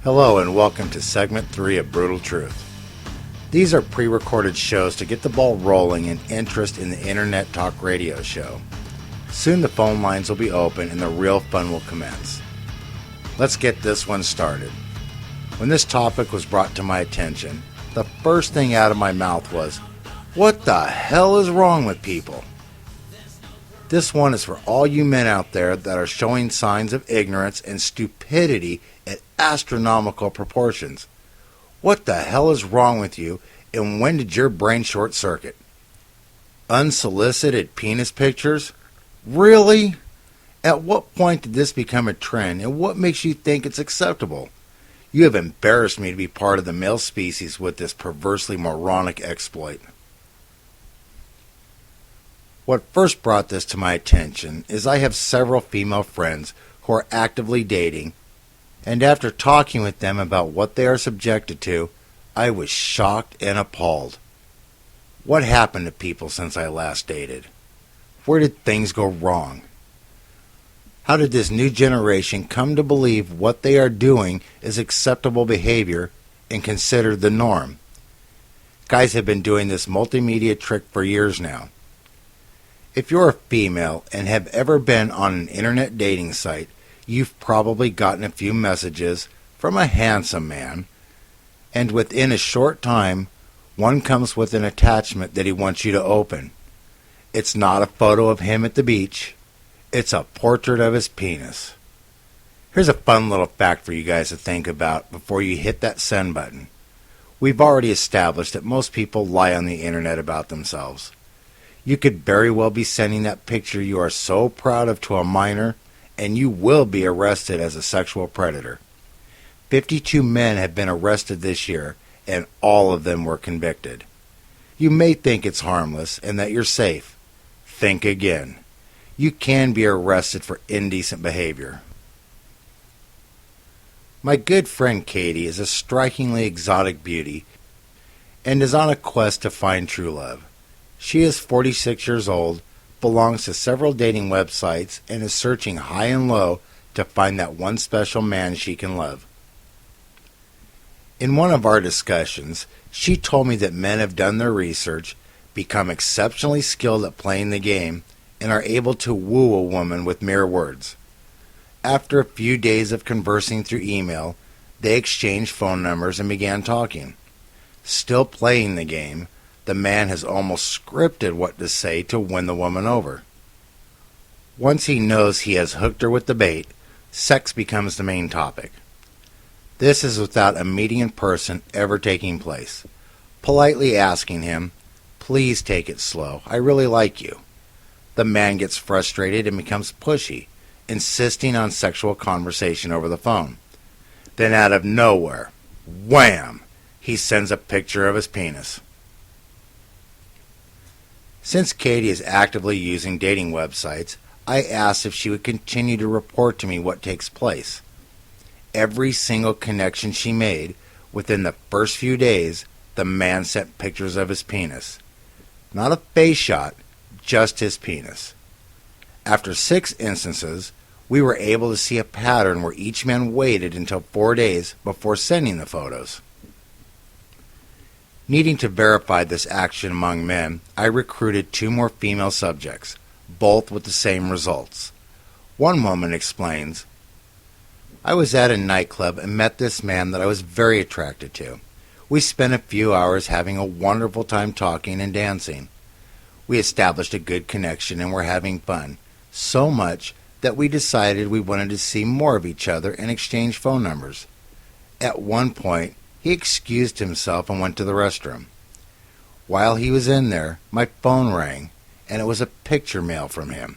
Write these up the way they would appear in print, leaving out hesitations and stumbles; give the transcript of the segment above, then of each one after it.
Hello and welcome to segment 3 of Brutal Truth. These are pre-recorded shows to get the ball rolling and interest in the internet talk radio show. Soon the phone lines will be open and the real fun will commence. Let's get this one started. When this topic was brought to my attention, the first thing out of my mouth was, "What the hell is wrong with people?" This one is for all you men out there that are showing signs of ignorance and stupidity at astronomical proportions. What the hell is wrong with you, and when did your brain short circuit? Unsolicited penis pictures? Really? At what point did this become a trend, and what makes you think it's acceptable? You have embarrassed me to be part of the male species with this perversely moronic exploit. What first brought this to my attention is I have several female friends who are actively dating, and after talking with them about what they are subjected to, I was shocked and appalled. What happened to people since I last dated? Where did things go wrong? How did this new generation come to believe what they are doing is acceptable behavior and considered the norm? Guys have been doing this multimedia trick for years now. If you're a female and have ever been on an internet dating site, you've probably gotten a few messages from a handsome man, and within a short time, one comes with an attachment that he wants you to open. It's not a photo of him at the beach. It's a portrait of his penis. Here's a fun little fact for you guys to think about before you hit that send button. We've already established that most people lie on the internet about themselves. You could very well be sending that picture you are so proud of to a minor, and you will be arrested as a sexual predator. 52 men have been arrested this year, and all of them were convicted. You may think it's harmless and that you're safe. Think again. You can be arrested for indecent behavior. My good friend Katie is a strikingly exotic beauty and is on a quest to find true love. She is 46 years old, belongs to several dating websites, and is searching high and low to find that one special man she can love. In one of our discussions, she told me that men have done their research, become exceptionally skilled at playing the game, and are able to woo a woman with mere words. After a few days of conversing through email, they exchanged phone numbers and began talking. Still playing the game, the man has almost scripted what to say to win the woman over. Once he knows he has hooked her with the bait, sex becomes the main topic. This is without a meeting in person ever taking place. Politely asking him, "Please take it slow, I really like you." The man gets frustrated and becomes pushy, insisting on sexual conversation over the phone. Then out of nowhere, wham, he sends a picture of his penis. Since Katie is actively using dating websites, I asked if she would continue to report to me what takes place. Every single connection she made, within the first few days, the man sent pictures of his penis. Not a face shot, just his penis. After 6 instances, we were able to see a pattern where each man waited until 4 days before sending the photos. Needing to verify this action among men, I recruited 2 more female subjects, both with the same results. One woman explains, "I was at a nightclub and met this man that I was very attracted to. We spent a few hours having a wonderful time talking and dancing. We established a good connection and were having fun, so much that we decided we wanted to see more of each other and exchange phone numbers. At one point, he excused himself and went to the restroom. While he was in there, my phone rang, and it was a picture mail from him.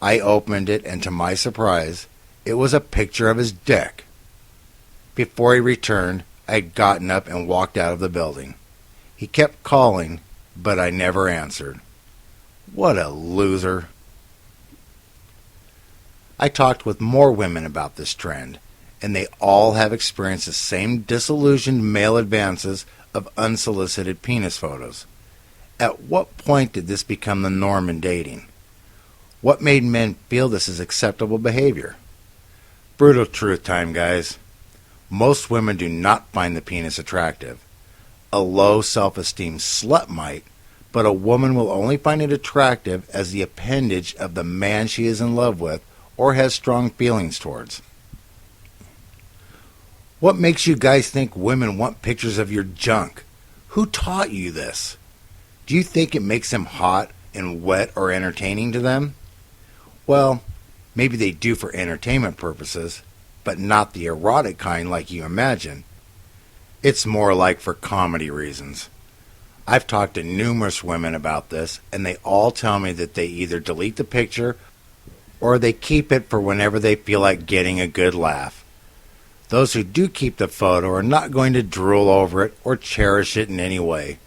I opened it, and to my surprise, it was a picture of his dick. Before he returned, I had gotten up and walked out of the building. He kept calling, but I never answered. What a loser." I talked with more women about this trend, and they all have experienced the same disillusioned male advances of unsolicited penis photos. At what point did this become the norm in dating? What made men feel this is acceptable behavior? Brutal truth time, guys. Most women do not find the penis attractive. A low self-esteem slut might, but a woman will only find it attractive as the appendage of the man she is in love with or has strong feelings towards. What makes you guys think women want pictures of your junk? Who taught you this? Do you think it makes them hot and wet or entertaining to them? Well, maybe they do for entertainment purposes, but not the erotic kind like you imagine. It's more like for comedy reasons. I've talked to numerous women about this, and they all tell me that they either delete the picture or they keep it for whenever they feel like getting a good laugh. Those who do keep the photo are not going to drool over it or cherish it in any way.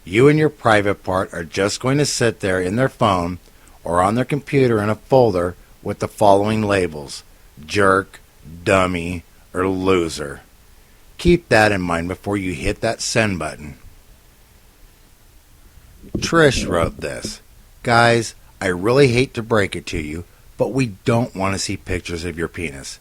You and your private part are just going to sit there in their phone or on their computer in a folder with the following labels: jerk, dummy, or loser. Keep that in mind before you hit that send button. Trish wrote this. Guys, I really hate to break it to you, but we don't want to see pictures of your penis.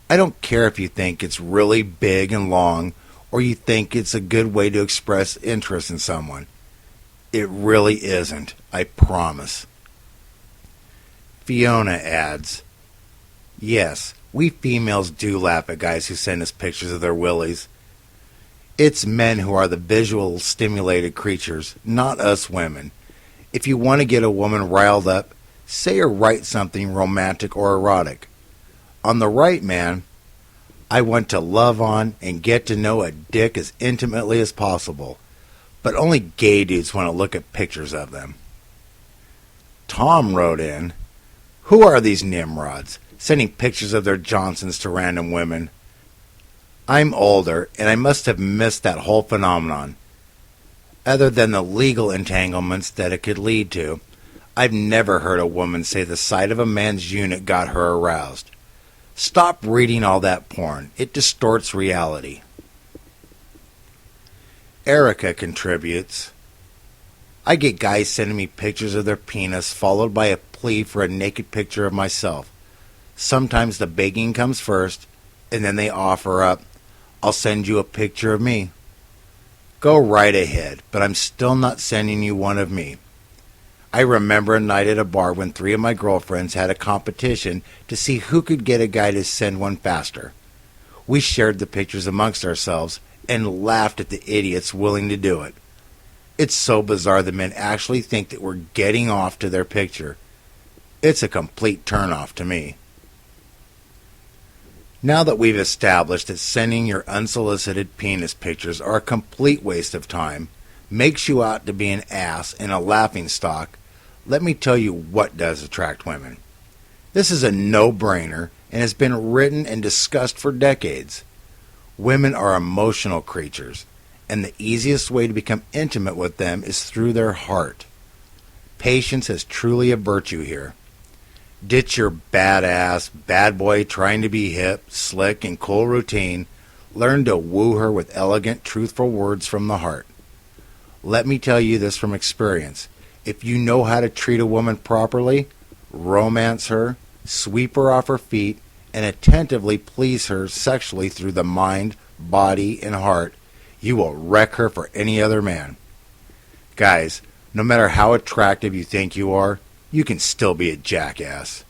I don't care if you think it's really big and long or you think it's a good way to express interest in someone. It really isn't, I promise. Fiona adds, yes, we females do laugh at guys who send us pictures of their willies. It's men who are the visual stimulated creatures, not us women. If you want to get a woman riled up, say or write something romantic or erotic. On the right, man, I want to love on and get to know a dick as intimately as possible, but only gay dudes want to look at pictures of them. Tom wrote in, who are these nimrods, sending pictures of their Johnsons to random women? I'm older, and I must have missed that whole phenomenon. Other than the legal entanglements that it could lead to, I've never heard a woman say the sight of a man's unit got her aroused. Stop reading all that porn. It distorts reality. Erica contributes, I get guys sending me pictures of their penis followed by a plea for a naked picture of myself. Sometimes the begging comes first, and then they offer up, I'll send you a picture of me. Go right ahead, but I'm still not sending you one of me. I remember a night at a bar when 3 of my girlfriends had a competition to see who could get a guy to send one faster. We shared the pictures amongst ourselves and laughed at the idiots willing to do it. It's so bizarre that men actually think that we're getting off to their picture. It's a complete turnoff to me. Now that we've established that sending your unsolicited penis pictures are a complete waste of time, makes you out to be an ass and a laughingstock, let me tell you what does attract women. This is a no-brainer and has been written and discussed for decades. Women are emotional creatures, and the easiest way to become intimate with them is through their heart. Patience is truly a virtue here. Ditch your badass, bad boy trying to be hip, slick, and cool routine. Learn to woo her with elegant, truthful words from the heart. Let me tell you this from experience. If you know how to treat a woman properly, romance her, sweep her off her feet, and attentively please her sexually through the mind, body, and heart, you will wreck her for any other man. Guys, no matter how attractive you think you are, you can still be a jackass.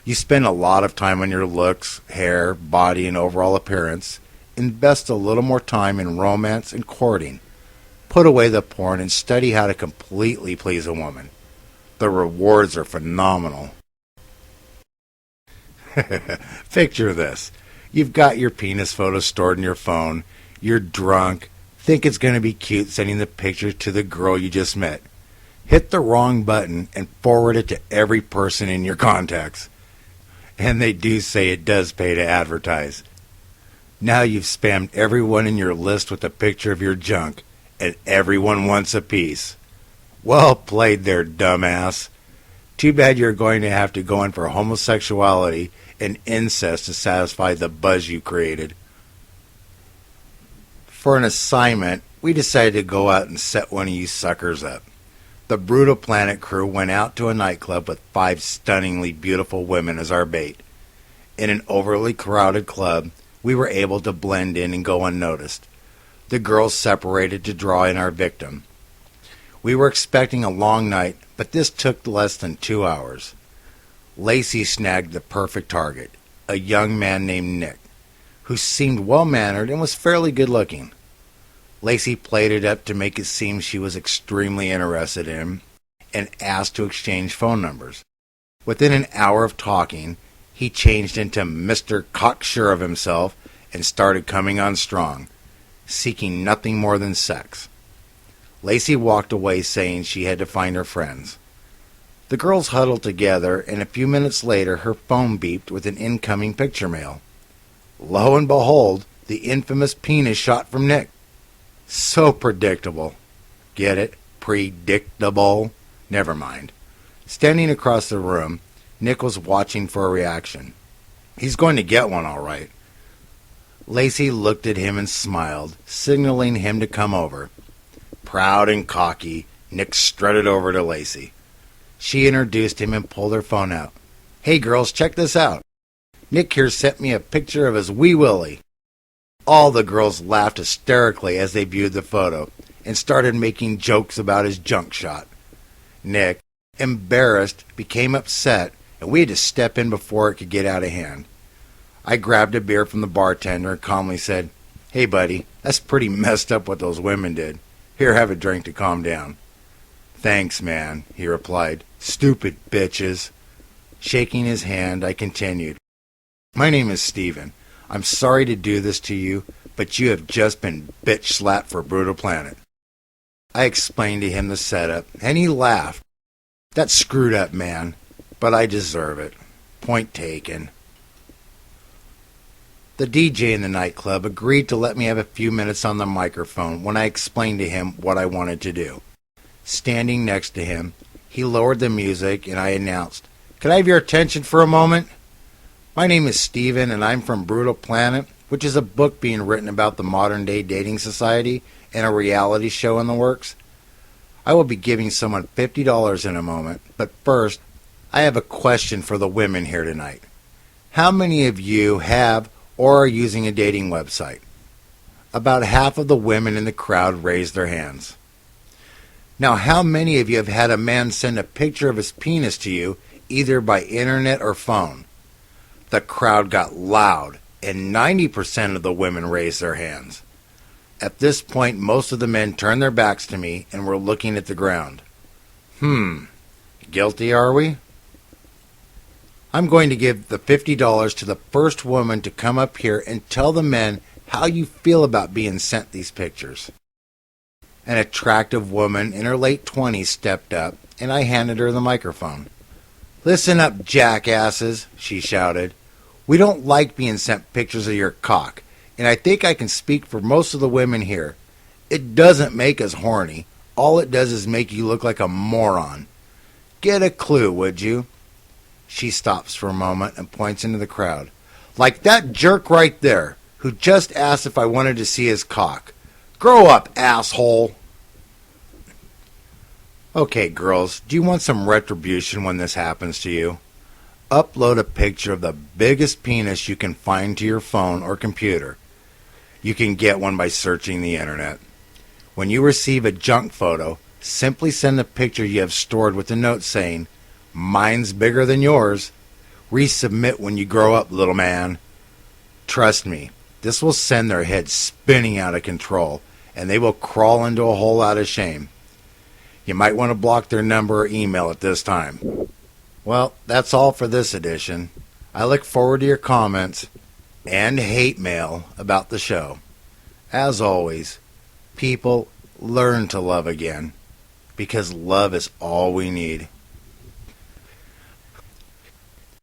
You spend a lot of time on your looks, hair, body, and overall appearance. Invest a little more time in romance and courting. Put away the porn and study how to completely please a woman. The rewards are phenomenal. Picture this. You've got your penis photo stored in your phone. You're drunk. Think it's going to be cute sending the picture to the girl you just met. Hit the wrong button and forward it to every person in your contacts. And they do say it does pay to advertise. Now you've spammed everyone in your list with a picture of your junk, and everyone wants a piece. Well played there, dumbass. Too bad you're going to have to go in for homosexuality and incest to satisfy the buzz you created. For an assignment, we decided to go out and set one of you suckers up. The Brutal Planet crew went out to a nightclub with 5 stunningly beautiful women as our bait. In an overly crowded club, we were able to blend in and go unnoticed. The girls separated to draw in our victim. We were expecting a long night, but this took less than 2 hours. Lacey snagged the perfect target, a young man named Nick, who seemed well-mannered and was fairly good-looking. Lacey played it up to make it seem she was extremely interested in him and asked to exchange phone numbers. Within an hour of talking, he changed into Mr. Cocksure of himself and started coming on strong, seeking nothing more than sex. Lacey walked away saying she had to find her friends. The girls huddled together, and a few minutes later her phone beeped with an incoming picture mail. Lo and behold, the infamous penis shot from Nick. So predictable. Get it? Predictable? Never mind. Standing across the room, Nick was watching for a reaction. He's going to get one, all right. Lacey looked at him and smiled, signaling him to come over. Proud and cocky, Nick strutted over to Lacey. She introduced him and pulled her phone out. Hey girls, check this out. Nick here sent me a picture of his wee willie. All the girls laughed hysterically as they viewed the photo and started making jokes about his junk shot. Nick, embarrassed, became upset, and we had to step in before it could get out of hand. I grabbed a beer from the bartender and calmly said, Hey buddy, that's pretty messed up what those women did. Here, have a drink to calm down. Thanks, man, he replied. Stupid bitches. Shaking his hand, I continued. My name is Steven. I'm sorry to do this to you, but you have just been bitch-slapped for Brutal Planet. I explained to him the setup, and he laughed. That's screwed up, man, but I deserve it. Point taken. The DJ in the nightclub agreed to let me have a few minutes on the microphone when I explained to him what I wanted to do. Standing next to him, he lowered the music and I announced, Could I have your attention for a moment? My name is Steven and I'm from Brutal Planet, which is a book being written about the modern-day dating society and a reality show in the works. I will be giving someone $50 in a moment, but first, I have a question for the women here tonight. How many of you have or are using a dating website? About half of the women in the crowd raised their hands. Now, how many of you have had a man send a picture of his penis to you, either by internet or phone? The crowd got loud, and 90% of the women raised their hands. At this point, most of the men turned their backs to me and were looking at the ground. Guilty, are we? I'm going to give the $50 to the first woman to come up here and tell the men how you feel about being sent these pictures. An attractive woman in her late 20s stepped up, and I handed her the microphone. Listen up, jackasses, she shouted. We don't like being sent pictures of your cock, and I think I can speak for most of the women here. It doesn't make us horny. All it does is make you look like a moron. Get a clue, would you? She stops for a moment and points into the crowd. Like that jerk right there, who just asked if I wanted to see his cock. Grow up, asshole. Okay, girls, do you want some retribution when this happens to you? Upload a picture of the biggest penis you can find to your phone or computer. You can get one by searching the internet. When you receive a junk photo, simply send the picture you have stored with a note saying, Mine's bigger than yours. Resubmit when you grow up, little man. Trust me, this will send their heads spinning out of control, and they will crawl into a hole out of shame. You might want to block their number or email at this time. Well, that's all for this edition. I look forward to your comments and hate mail about the show. As always, people, learn to love again, because love is all we need.